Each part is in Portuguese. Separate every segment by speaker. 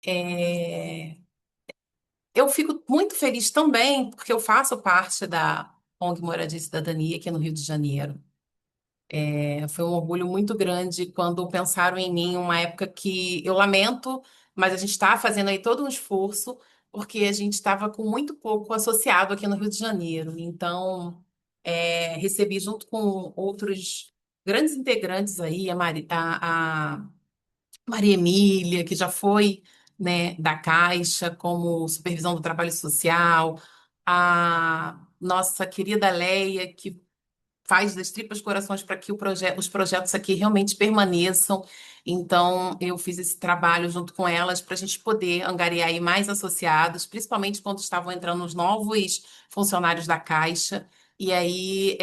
Speaker 1: É, eu fico muito feliz também porque eu faço parte da ONG Moradia e Cidadania aqui no Rio de Janeiro. Foi um orgulho muito grande quando pensaram em mim, uma época que eu lamento, mas a gente está fazendo aí todo um esforço, porque a gente estava com muito pouco associado aqui no Rio de Janeiro. Então, recebi junto com outros grandes integrantes aí, a Maria Emília, que já foi, né, da Caixa como supervisão do trabalho social, a nossa querida Leia, que faz das tripas corações para que os projetos aqui realmente permaneçam. Então, eu fiz esse trabalho junto com elas para a gente poder angariar aí mais associados, principalmente quando estavam entrando os novos funcionários da Caixa. E aí,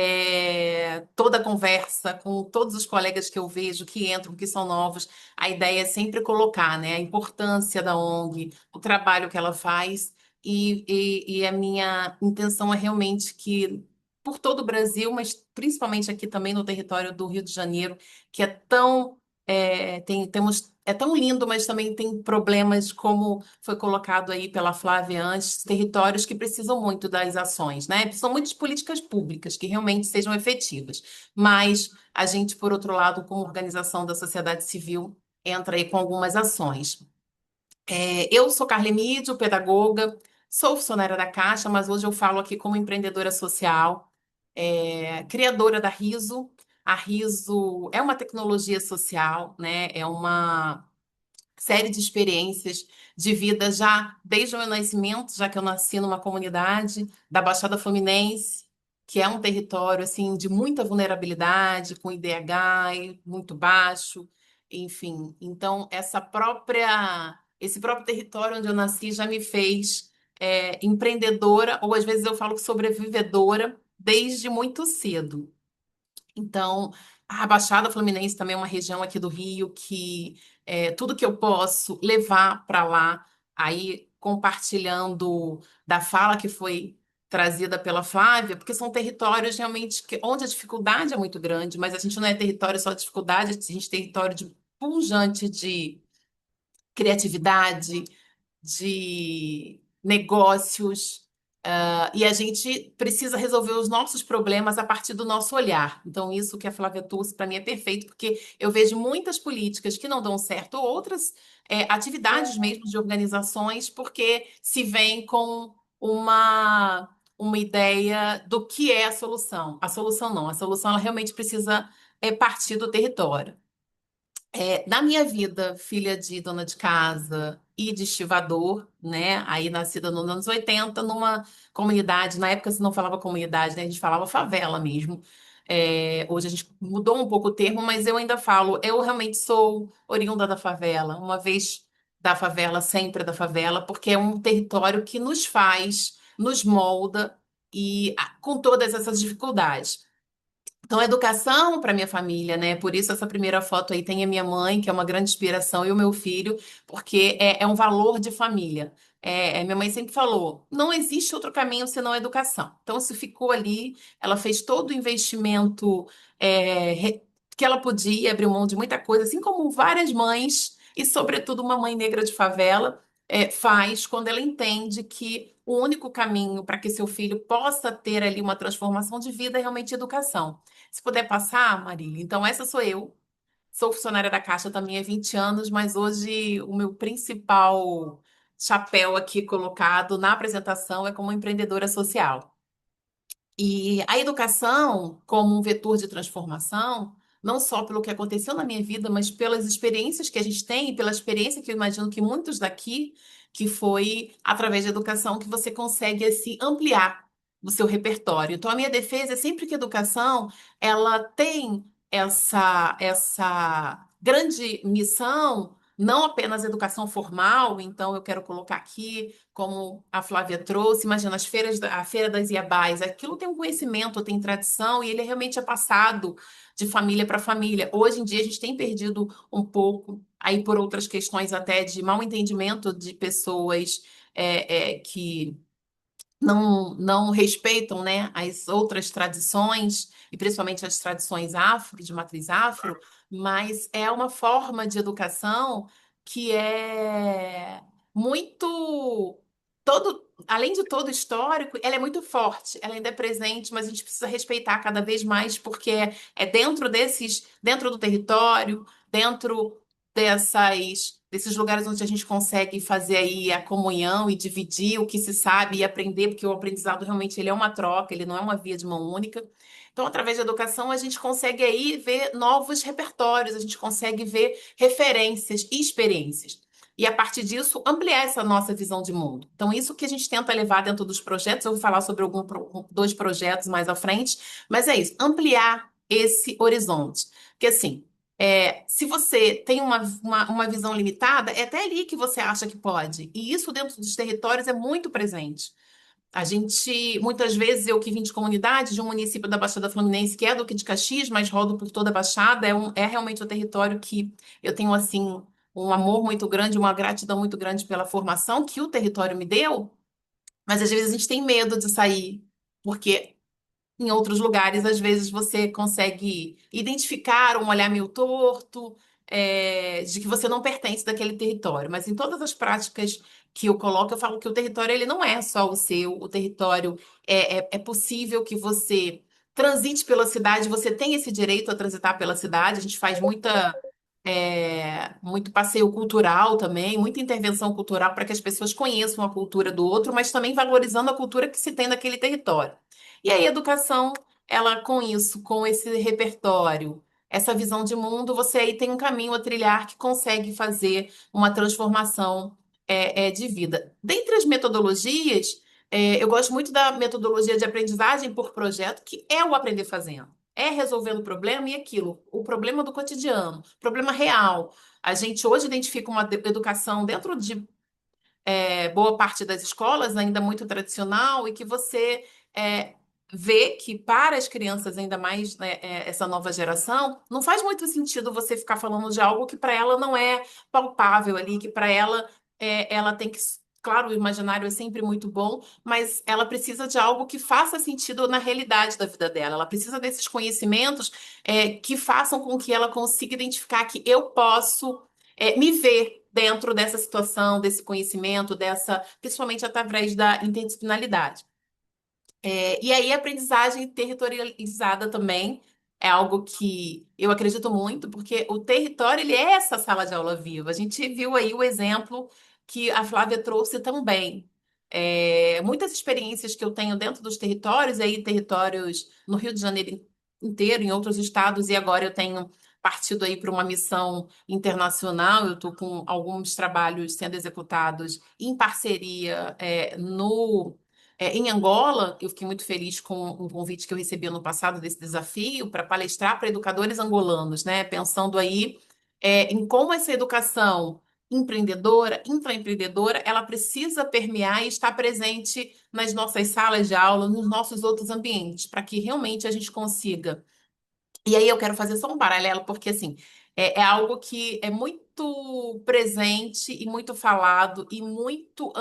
Speaker 1: toda a conversa com todos os colegas que eu vejo que entram, que são novos, a ideia é sempre colocar, né, a importância da ONG, o trabalho que ela faz. E a minha intenção é realmente que por todo o Brasil, mas principalmente aqui também no território do Rio de Janeiro, que é tão é tão lindo, mas também tem problemas, como foi colocado aí pela Flávia antes, territórios que precisam muito das ações, né? Precisam muito de políticas públicas que realmente sejam efetivas. Mas a gente, por outro lado, como organização da sociedade civil, entra aí com algumas ações. Eu sou Carla Mídio, pedagoga, sou funcionária da Caixa, mas hoje eu falo aqui como empreendedora social, criadora da Riso. A Riso é uma tecnologia social, né? É uma série de experiências de vida já desde o meu nascimento, já que eu nasci numa comunidade da Baixada Fluminense, que é um território assim de muita vulnerabilidade, com IDH muito baixo, enfim. Então, esse próprio território onde eu nasci já me fez empreendedora, ou às vezes eu falo que sobrevivedora, desde muito cedo. Então, a Baixada Fluminense também é uma região aqui do Rio que tudo que eu posso levar para lá, aí compartilhando da fala que foi trazida pela Flávia, porque são territórios realmente onde a dificuldade é muito grande, mas a gente não é território só de dificuldade, a gente é território pujante de criatividade, de negócios, e a gente precisa resolver os nossos problemas a partir do nosso olhar. Então, isso que a Flávia trouxe para mim é perfeito, porque eu vejo muitas políticas que não dão certo, ou outras atividades mesmo de organizações, porque se vem com uma ideia do que é a solução. A solução não, a solução ela realmente precisa partir do território. Na minha vida, filha de dona de casa e de estivador, né? Aí nascida nos anos 80 numa comunidade, na época se não falava comunidade, né? A gente falava favela mesmo. Hoje a gente mudou um pouco o termo, mas eu ainda falo, eu realmente sou oriunda da favela, uma vez da favela, sempre da favela, porque é um território que nos faz, nos molda e com todas essas dificuldades. Então, educação para minha família, né? Por isso, essa primeira foto aí tem a minha mãe, que é uma grande inspiração, e o meu filho, porque é um valor de família. Minha mãe sempre falou: não existe outro caminho senão a educação. Então, se ficou ali, ela fez todo o investimento que ela podia, abriu mão de muita coisa, assim como várias mães, e sobretudo uma mãe negra de favela, faz quando ela entende que o único caminho para que seu filho possa ter ali uma transformação de vida é realmente educação. Se puder passar, Marília. Então, essa sou eu. Sou funcionária da Caixa também há 20 anos, mas hoje o meu principal chapéu aqui colocado na apresentação é como empreendedora social. E a educação, como um vetor de transformação, não só pelo que aconteceu na minha vida, mas pelas experiências que a gente tem e pela experiência que eu imagino que muitos daqui, que foi através da educação que você consegue assim, ampliar o seu repertório. Então, a minha defesa é sempre que a educação ela tem essa grande missão, não apenas educação formal, então eu quero colocar aqui como a Flávia trouxe, imagina, a Feira das Iabás, aquilo tem um conhecimento, tem tradição, e ele realmente é passado de família para família. Hoje em dia a gente tem perdido um pouco, aí por outras questões até de mal entendimento de pessoas que não respeitam, né, as outras tradições, e principalmente as tradições afro, de matriz afro, mas é uma forma de educação que é muito todo, além de todo histórico, ela é muito forte, ela ainda é presente, mas a gente precisa respeitar cada vez mais porque é dentro dentro do território, dentro desses lugares onde a gente consegue fazer aí a comunhão e dividir o que se sabe e aprender, porque o aprendizado realmente ele é uma troca, ele não é uma via de mão única. Então, através da educação, a gente consegue aí ver novos repertórios, a gente consegue ver referências e experiências. E a partir disso, ampliar essa nossa visão de mundo. Então, isso que a gente tenta levar dentro dos projetos, eu vou falar sobre dois projetos mais à frente, mas é isso, ampliar esse horizonte. Porque assim, se você tem uma visão limitada, é até ali que você acha que pode. E isso dentro dos territórios é muito presente. A gente, muitas vezes, eu que vim de comunidade, de um município da Baixada Fluminense, que é Duque de Caxias, mas rodo por toda a Baixada, é realmente um território que eu tenho, assim, um amor muito grande, uma gratidão muito grande pela formação que o território me deu, mas às vezes a gente tem medo de sair, porque em outros lugares, às vezes, você consegue identificar um olhar meio torto, de que você não pertence daquele território. Mas em todas as práticas que eu coloco, eu falo que o território ele não é só o seu, o território é possível que você transite pela cidade, você tem esse direito a transitar pela cidade, a gente faz muito passeio cultural também, muita intervenção cultural para que as pessoas conheçam a cultura do outro, mas também valorizando a cultura que se tem naquele território. E aí, a educação, ela com isso, com esse repertório, essa visão de mundo, você aí tem um caminho a trilhar que consegue fazer uma transformação de vida. Dentre as metodologias, eu gosto muito da metodologia de aprendizagem por projeto, que é o aprender fazendo. É resolvendo o problema e aquilo, o problema do cotidiano, problema real. A gente hoje identifica uma educação dentro de boa parte das escolas, ainda muito tradicional, e que você é, vê que para as crianças, ainda mais né, essa nova geração, não faz muito sentido você ficar falando de algo que para ela não é palpável ali, que para ela ela tem que. Claro, o imaginário é sempre muito bom, mas ela precisa de algo que faça sentido na realidade da vida dela. Ela precisa desses conhecimentos que façam com que ela consiga identificar que eu posso me ver dentro dessa situação, desse conhecimento, principalmente através da interdisciplinaridade. E aí, a aprendizagem territorializada também é algo que eu acredito muito, porque o território ele é essa sala de aula viva. A gente viu aí o exemplo que a Flávia trouxe também. Muitas experiências que eu tenho dentro dos territórios, e aí territórios no Rio de Janeiro inteiro, em outros estados, e agora eu tenho partido aí para uma missão internacional. Eu estou com alguns trabalhos sendo executados em parceria em Angola. Eu fiquei muito feliz com um convite que eu recebi ano passado desse desafio para palestrar para educadores angolanos, né? Pensando aí em como essa educação empreendedora, intraempreendedora, ela precisa permear e estar presente nas nossas salas de aula, nos nossos outros ambientes, para que realmente a gente consiga e aí eu quero fazer só um paralelo, porque assim, é algo que é muito presente e muito falado e muito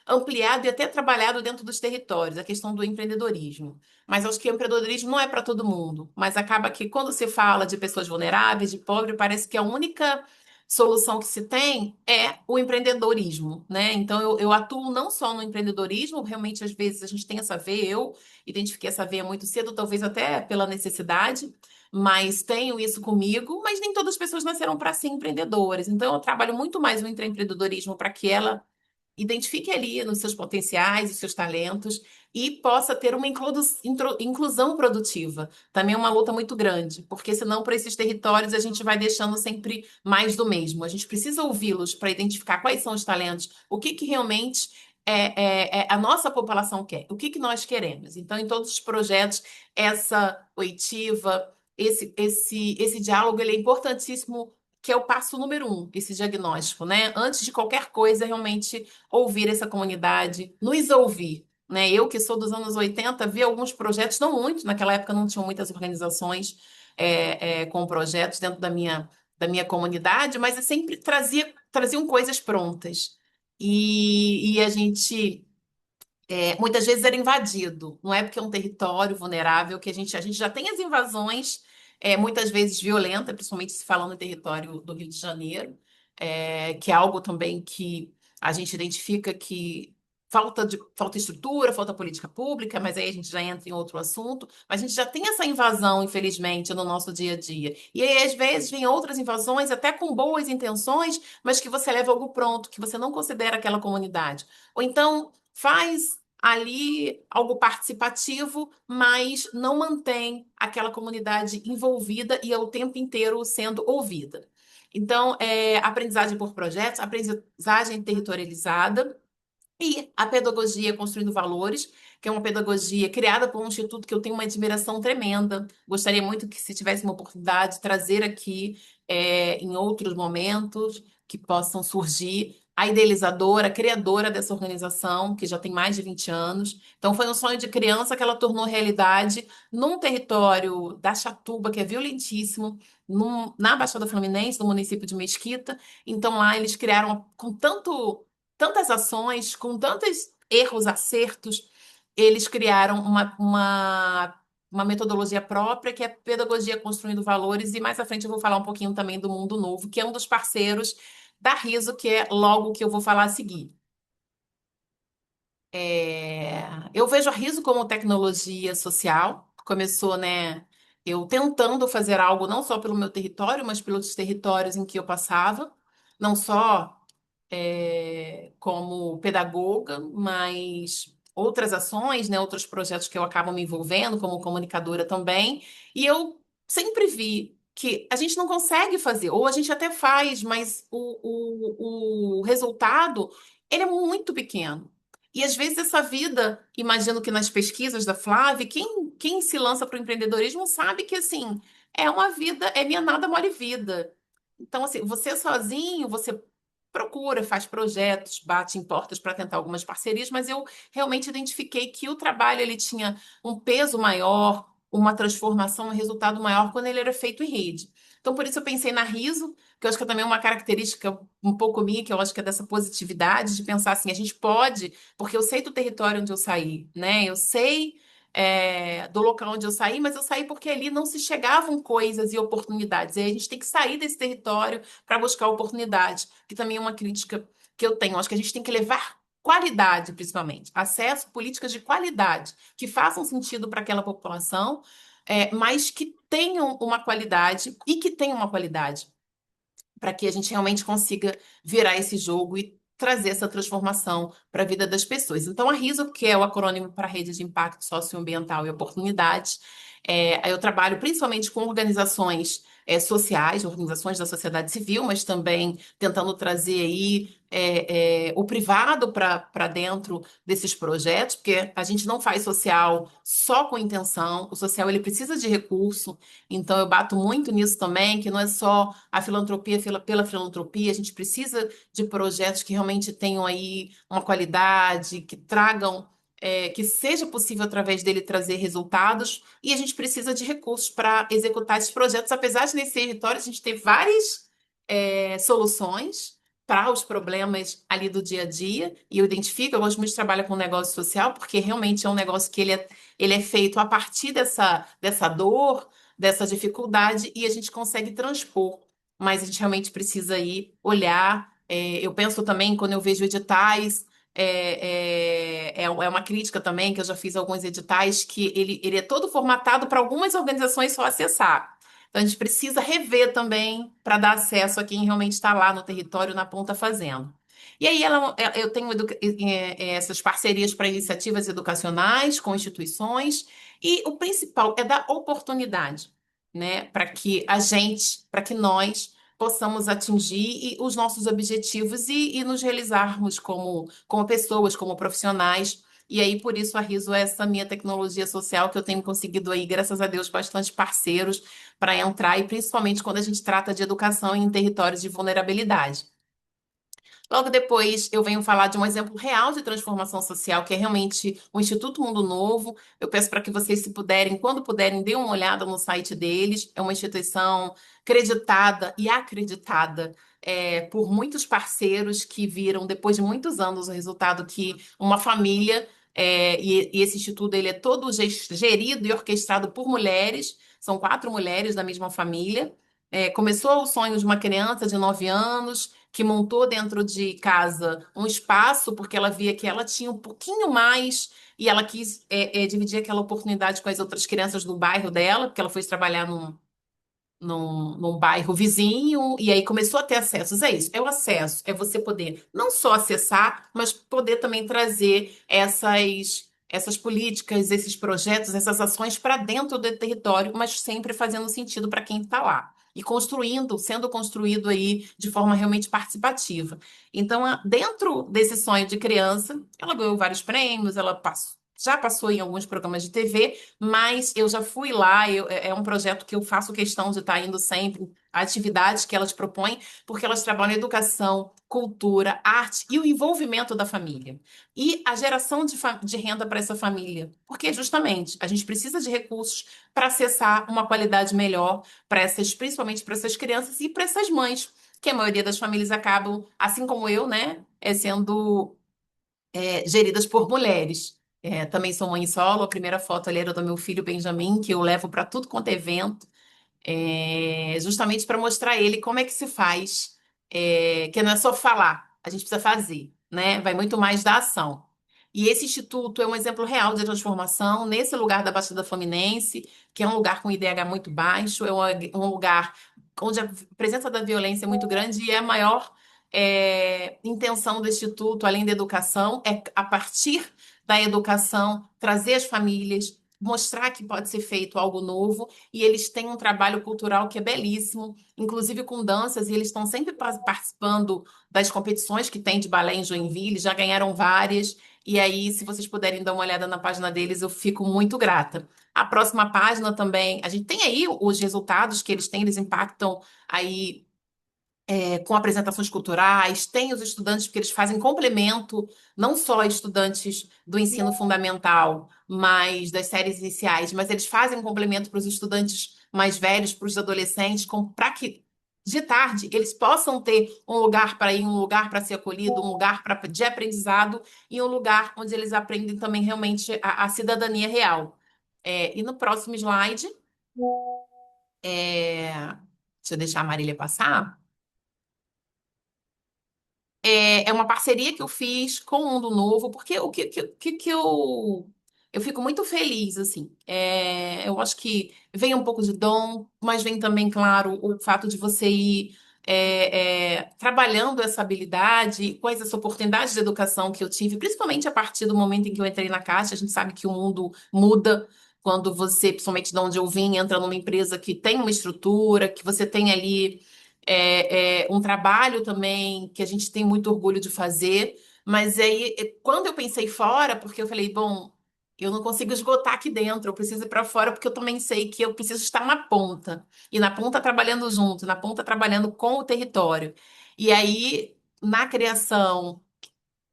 Speaker 1: ampliado e até trabalhado dentro dos territórios, a questão do empreendedorismo. Mas acho que o empreendedorismo não é para todo mundo. Mas acaba que quando se fala de pessoas vulneráveis, de pobre, parece que a única solução que se tem é o empreendedorismo, né? Então eu atuo não só no empreendedorismo, realmente às vezes a gente tem essa veia, eu identifiquei essa veia muito cedo, talvez até pela necessidade, mas tenho isso comigo, mas nem todas as pessoas nasceram para ser empreendedoras. Então, eu trabalho muito mais no intraempreendedorismo para que ela identifique ali nos seus potenciais, os seus talentos e possa ter uma inclusão produtiva. Também é uma luta muito grande, porque senão, para esses territórios, a gente vai deixando sempre mais do mesmo. A gente precisa ouvi-los para identificar quais são os talentos, o que que realmente a nossa população quer, o que que nós queremos. Então, em todos os projetos, essa oitiva, esse diálogo, ele é importantíssimo, que é o passo número um, esse diagnóstico, né? Antes de qualquer coisa, realmente ouvir essa comunidade, nos ouvir, né? Eu, que sou dos anos 80, vi alguns projetos, não muitos, naquela época não tinham muitas organizações com projetos dentro da minha comunidade, mas eu sempre traziam coisas prontas. E a gente muitas vezes era invadido. Não é porque é um território vulnerável que a gente já tem as invasões, muitas vezes violentas, principalmente se falando em território do Rio de Janeiro, que é algo também que a gente identifica que falta estrutura, falta política pública, mas aí a gente já entra em outro assunto. Mas a gente já tem essa invasão, infelizmente, no nosso dia a dia. E aí, às vezes, vem outras invasões, até com boas intenções, mas que você leva algo pronto, que você não considera aquela comunidade. Ou então faz ali algo participativo, mas não mantém aquela comunidade envolvida e ao tempo inteiro sendo ouvida. Então, aprendizagem por projetos, aprendizagem territorializada e a pedagogia Construindo Valores, que é uma pedagogia criada por um instituto que eu tenho uma admiração tremenda. Gostaria muito que, se tivesse uma oportunidade, trazer aqui em outros momentos que possam surgir. A idealizadora, a criadora dessa organização, que já tem mais de 20 anos. Então, foi um sonho de criança que ela tornou realidade num território da Chatuba, que é violentíssimo, na Baixada Fluminense, no município de Mesquita. Então, lá eles criaram com tantas ações, com tantos erros, acertos, eles criaram uma metodologia própria, que é a pedagogia construindo valores, e mais à frente eu vou falar um pouquinho também do Mundo Novo, que é um dos parceiros da Riso, que é logo o que eu vou falar a seguir. Eu vejo a Riso como tecnologia social. Começou, né, eu tentando fazer algo não só pelo meu território, mas pelos territórios em que eu passava, não só como pedagoga, mas outras ações, né, outros projetos que eu acabo me envolvendo como comunicadora também. E eu sempre vi que a gente não consegue fazer, ou a gente até faz, mas o resultado ele é muito pequeno. E às vezes essa vida, imagino que nas pesquisas da Flávia, quem se lança para o empreendedorismo sabe que assim é uma vida, é minha nada mole vida. Então, assim, você sozinho, você procura, faz projetos, bate em portas para tentar algumas parcerias, mas eu realmente identifiquei que o trabalho ele tinha um peso maior, uma transformação, um resultado maior quando ele era feito em rede. Então, por isso eu pensei na Riso, que eu acho que é também uma característica um pouco minha, que eu acho que é dessa positividade de pensar assim, a gente pode, porque eu sei do território onde eu saí, né? Eu sei do local onde eu saí, mas eu saí porque ali não se chegavam coisas e oportunidades. E aí a gente tem que sair desse território para buscar oportunidades, que também é uma crítica que eu tenho. Acho que a gente tem que levar qualidade, principalmente, acesso, políticas de qualidade, que façam sentido para aquela população, mas que tenham uma qualidade e que tenham uma qualidade para que a gente realmente consiga virar esse jogo e trazer essa transformação para a vida das pessoas. Então, a RISO, que é o acrônimo para Rede de Impacto Socioambiental e Oportunidades, eu trabalho principalmente com organizações sociais, organizações da sociedade civil, mas também tentando trazer aí o privado para dentro desses projetos, porque a gente não faz social só com intenção, o social ele precisa de recurso, então eu bato muito nisso também, que não é só a filantropia pela filantropia, a gente precisa de projetos que realmente tenham aí uma qualidade, que tragam, que seja possível através dele trazer resultados, e a gente precisa de recursos para executar esses projetos, apesar de nesse território a gente ter várias soluções para os problemas ali do dia a dia, e eu identifico, eu gosto muito de trabalhar com negócio social, porque realmente é um negócio que ele é feito a partir dessa dor, dessa dificuldade e a gente consegue transpor. Mas a gente realmente precisa aí olhar. Eu penso também, quando eu vejo editais, é uma crítica também, que eu já fiz alguns editais, que ele é todo formatado para algumas organizações só acessar. Então a gente precisa rever também para dar acesso a quem realmente está lá no território, na ponta fazendo. E aí eu tenho essas parcerias para iniciativas educacionais com instituições, e o principal é dar oportunidade, né, para que nós possamos atingir os nossos objetivos e nos realizarmos como pessoas, como profissionais. E aí, por isso, a Riso é essa minha tecnologia social que eu tenho conseguido aí, graças a Deus, bastante parceiros para entrar, e principalmente quando a gente trata de educação em territórios de vulnerabilidade. Logo depois, eu venho falar de um exemplo real de transformação social, que é realmente o Instituto Mundo Novo. Eu peço para que vocês, se puderem, quando puderem, dêem uma olhada no site deles. É uma instituição creditada e acreditada por muitos parceiros que viram, depois de muitos anos, o resultado que uma família, e esse instituto ele é todo gerido e orquestrado por mulheres, são 4 mulheres da mesma família. Começou o sonho de uma criança de 9 anos, que montou dentro de casa um espaço, porque ela via que ela tinha um pouquinho mais e ela quis dividir aquela oportunidade com as outras crianças do bairro dela, porque ela foi trabalhar num bairro vizinho, e aí começou a ter acessos. É isso, é o acesso, é você poder não só acessar, mas poder também trazer essas políticas, esses projetos, essas ações para dentro do território, mas sempre fazendo sentido para quem está lá. E construindo, sendo construído aí de forma realmente participativa. Então, dentro desse sonho de criança, ela ganhou vários prêmios, ela já passou em alguns programas de TV, mas eu já fui lá, é um projeto que eu faço questão de estar indo sempre, atividades que elas propõem, porque elas trabalham educação, cultura, arte e o envolvimento da família. E a geração de renda para essa família. Porque, justamente, a gente precisa de recursos para acessar uma qualidade melhor para essas, principalmente para essas crianças e para essas mães, que a maioria das famílias acabam, assim como eu, né, sendo geridas por mulheres. Também sou mãe solo, a primeira foto ali era do meu filho Benjamin, que eu levo para tudo quanto é evento, justamente para mostrar a ele como é que se faz, que não é só falar, a gente precisa fazer, né? Vai muito mais da ação. E esse instituto é um exemplo real de transformação nesse lugar da Baixada Fluminense, que é um lugar com IDH muito baixo, é um lugar onde a presença da violência é muito grande e é a maior intenção do Instituto, além da educação, é a partir da educação trazer as famílias, mostrar que pode ser feito algo novo e eles têm um trabalho cultural que é belíssimo, inclusive com danças, e eles estão sempre participando das competições que tem de balé em Joinville, já ganharam várias. E aí, se vocês puderem dar uma olhada na página deles, eu fico muito grata. A próxima página também, a gente tem aí os resultados que eles têm, eles impactam aí com apresentações culturais, tem os estudantes, porque eles fazem complemento, não só estudantes do ensino fundamental, mas das séries iniciais, mas eles fazem um complemento para os estudantes mais velhos, para os adolescentes, para que de tarde eles possam ter um lugar para ir, um lugar para ser acolhido, um lugar de aprendizado e um lugar onde eles aprendem também realmente a cidadania real. E no próximo slide, deixa eu deixar a Marília passar. É uma parceria que eu fiz com o Mundo Novo, porque o que eu fico muito feliz, assim. Eu acho que vem um pouco de dom, mas vem também, claro, o fato de você ir trabalhando essa habilidade, com essas oportunidades de educação que eu tive, principalmente a partir do momento em que eu entrei na Caixa, a gente sabe que o mundo muda quando você, principalmente de onde eu vim, entra numa empresa que tem uma estrutura, que você tem ali um trabalho também que a gente tem muito orgulho de fazer, mas aí quando eu pensei fora, porque eu falei, bom, eu não consigo esgotar aqui dentro, eu preciso ir para fora porque eu também sei que eu preciso estar na ponta, e na ponta trabalhando junto, na ponta trabalhando com o território. E aí, na criação,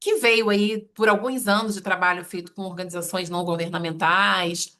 Speaker 1: que veio aí por alguns anos de trabalho feito com organizações não governamentais,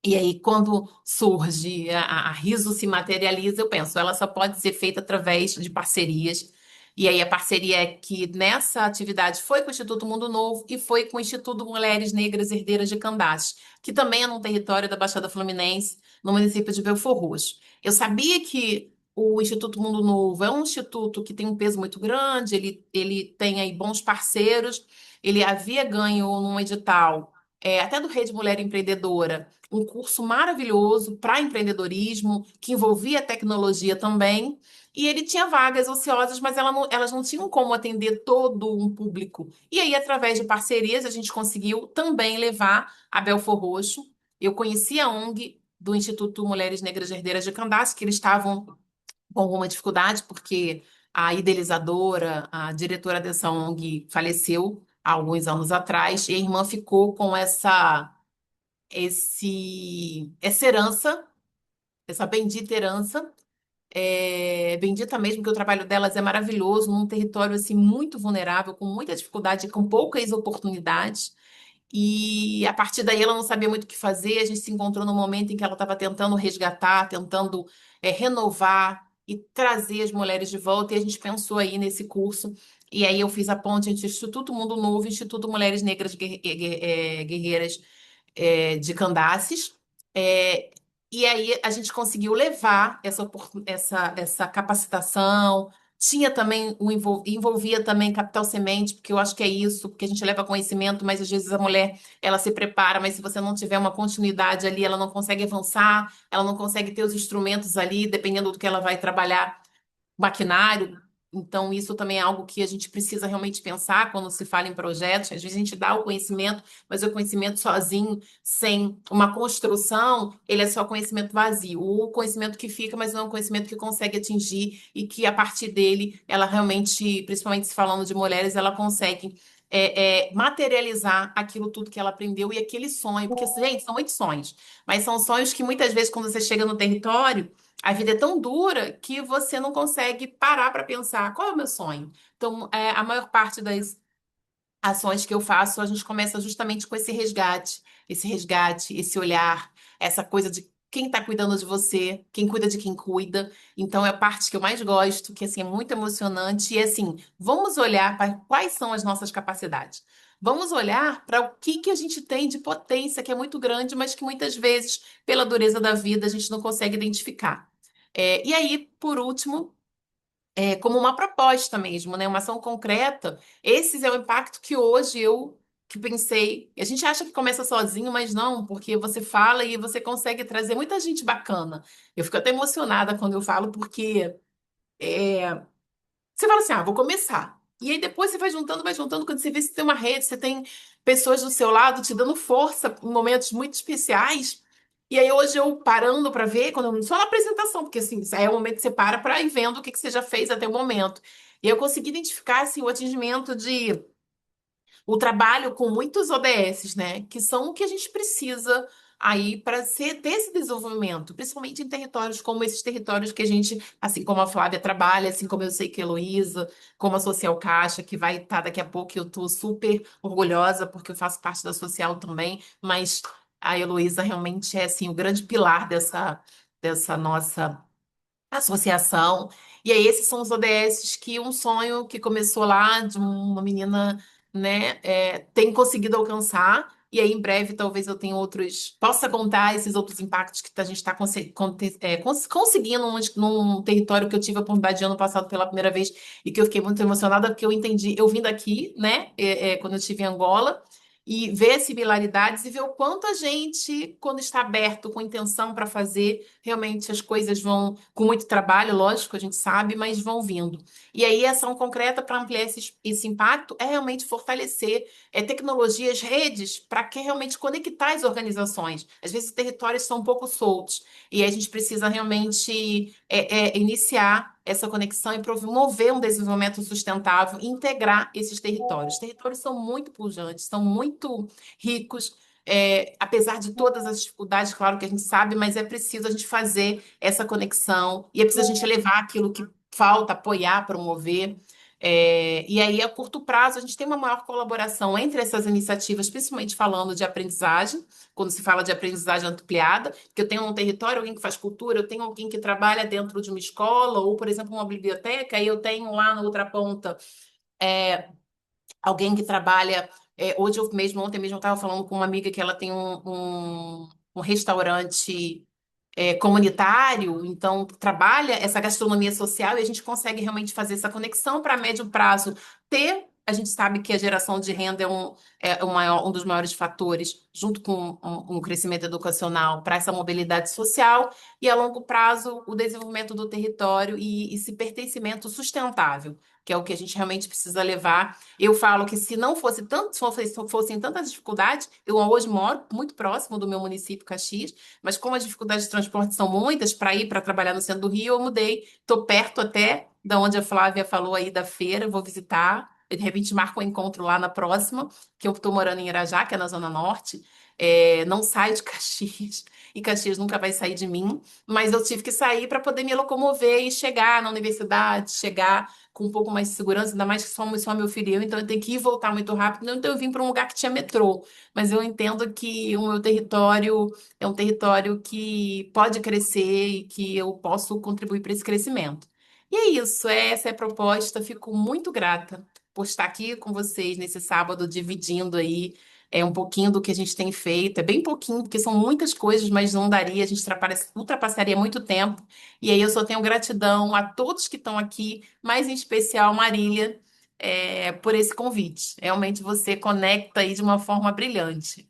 Speaker 1: e aí, quando surge a Riso se materializa, eu penso, ela só pode ser feita através de parcerias. E aí, a parceria é que nessa atividade foi com o Instituto Mundo Novo e foi com o Instituto Mulheres Negras Herdeiras de Candace, que também é num território da Baixada Fluminense, no município de Belfor Roxo. Eu sabia que o Instituto Mundo Novo é um instituto que tem um peso muito grande, ele tem aí bons parceiros, ele havia ganho num edital, até do Rede Mulher Empreendedora um curso maravilhoso para empreendedorismo, que envolvia tecnologia também. E ele tinha vagas ociosas, mas elas não tinham como atender todo um público. E aí, através de parcerias, a gente conseguiu também levar a Belfor Roxo. Eu conheci a ONG do Instituto Mulheres Negras Herdeiras de Candace, que eles estavam com alguma dificuldade, porque a idealizadora, a diretora dessa ONG, faleceu há alguns anos atrás, e a irmã ficou com essa herança, essa bendita herança, bendita mesmo, que o trabalho delas é maravilhoso, num território assim muito vulnerável, com muita dificuldade, com poucas oportunidades. E a partir daí ela não sabia muito o que fazer. A gente se encontrou no momento em que ela estava tentando resgatar, tentando renovar e trazer as mulheres de volta. E a gente pensou aí nesse curso. E aí eu fiz a ponte entre o Instituto Mundo Novo e o Instituto Mulheres Negras Guerreiras de Candaces. É, e aí a gente conseguiu levar essa capacitação. Tinha também envolvia também capital semente, porque eu acho que é isso, porque a gente leva conhecimento, mas às vezes a mulher ela se prepara, mas se você não tiver uma continuidade ali, ela não consegue avançar, ela não consegue ter os instrumentos ali, dependendo do que ela vai trabalhar maquinário. Então, isso também é algo que a gente precisa realmente pensar quando se fala em projetos. Às vezes a gente dá o conhecimento, mas o conhecimento sozinho, sem uma construção, ele é só conhecimento vazio. O conhecimento que fica, mas não é um conhecimento que consegue atingir e que a partir dele, ela realmente, principalmente se falando de mulheres, ela consegue materializar aquilo tudo que ela aprendeu e aquele sonho. Porque, gente, são muitos sonhos, mas são sonhos que muitas vezes, quando você chega no território, a vida é tão dura que você não consegue parar para pensar qual é o meu sonho. Então, a maior parte das ações que eu faço, a gente começa justamente com esse resgate, esse olhar, essa coisa de quem está cuidando de você, quem cuida de quem cuida. Então, é a parte que eu mais gosto, que assim, é muito emocionante. E assim, vamos olhar para quais são as nossas capacidades. Vamos olhar para o que que a gente tem de potência, que é muito grande, mas que muitas vezes, pela dureza da vida, a gente não consegue identificar. E aí, por último, como uma proposta mesmo, né? Uma ação concreta. Esse é o impacto que hoje eu que pensei. A gente acha que começa sozinho, mas não, porque você fala e você consegue trazer muita gente bacana. Eu fico até emocionada quando eu falo, porque você fala assim, vou começar. E aí depois você vai juntando, quando você vê se tem uma rede, você tem pessoas do seu lado te dando força em momentos muito especiais. E aí hoje eu parando para ver, só na apresentação, porque assim, é o momento que você para ir vendo o que que você já fez até o momento. E eu consegui identificar assim, o atingimento de o trabalho com muitos ODS, né, que são o que a gente precisa aí para ter esse desenvolvimento, principalmente em territórios como esses territórios que a gente, assim como a Flávia trabalha, assim como eu sei que a Heloísa, como a Social Caixa, que vai estar daqui a pouco, e eu estou super orgulhosa porque eu faço parte da Social também, mas a Heloísa realmente é assim o grande pilar dessa nossa associação. E aí, esses são os ODS que um sonho que começou lá de uma menina, né, tem conseguido alcançar. E aí, em breve, talvez eu tenha outros, possa contar esses outros impactos que a gente está conseguindo num território que eu tive a oportunidade de ano passado pela primeira vez e que eu fiquei muito emocionada, porque eu entendi, eu vim daqui, né, quando eu estive em Angola. E ver as similaridades e ver o quanto a gente, quando está aberto, com intenção para fazer, realmente as coisas vão com muito trabalho, lógico, a gente sabe, mas vão vindo. E aí, a ação concreta para ampliar esse impacto é realmente fortalecer tecnologias, redes, para que realmente conectar as organizações. Às vezes, os territórios são um pouco soltos, e aí a gente precisa realmente iniciar essa conexão e promover um desenvolvimento sustentável e integrar esses territórios. Os territórios são muito pujantes, são muito ricos. Apesar de todas as dificuldades, claro que a gente sabe, mas é preciso a gente fazer essa conexão e é preciso a gente levar aquilo que falta, apoiar, promover. E aí, a curto prazo, a gente tem uma maior colaboração entre essas iniciativas, principalmente falando de aprendizagem, quando se fala de aprendizagem ampliada, que eu tenho um território, alguém que faz cultura, eu tenho alguém que trabalha dentro de uma escola, ou, por exemplo, uma biblioteca, e eu tenho lá na outra ponta alguém que trabalha. Hoje eu mesmo, ontem mesmo, eu estava falando com uma amiga que ela tem um restaurante comunitário, então trabalha essa gastronomia social e a gente consegue realmente fazer essa conexão para médio prazo ter. A gente sabe que a geração de renda um dos maiores fatores, junto com um crescimento educacional, para essa mobilidade social, e a longo prazo o desenvolvimento do território e esse pertencimento sustentável, que é o que a gente realmente precisa levar. Eu falo que se não fosse tanto, se fossem tantas dificuldades, eu hoje moro muito próximo do meu município, Caxias, mas como as dificuldades de transporte são muitas, para ir para trabalhar no centro do Rio, eu mudei. Estou perto até da onde a Flávia falou aí da feira, vou visitar. De repente marco um encontro lá na próxima, que eu estou morando em Irajá, que é na Zona Norte. Não saio de Caxias, e Caxias nunca vai sair de mim, mas eu tive que sair para poder me locomover e chegar na universidade, chegar com um pouco mais de segurança, ainda mais que somos só meu filho e eu, então eu tenho que ir e voltar muito rápido. Então eu vim para um lugar que tinha metrô, mas eu entendo que o meu território é um território que pode crescer e que eu posso contribuir para esse crescimento. E é isso, essa é a proposta. Fico muito grata por estar aqui com vocês nesse sábado, dividindo aí, É um pouquinho do que a gente tem feito, é bem pouquinho, porque são muitas coisas, mas não daria, a gente ultrapassaria muito tempo. E aí eu só tenho gratidão a todos que estão aqui, mas em especial Marília, por esse convite. Realmente você conecta aí de uma forma brilhante.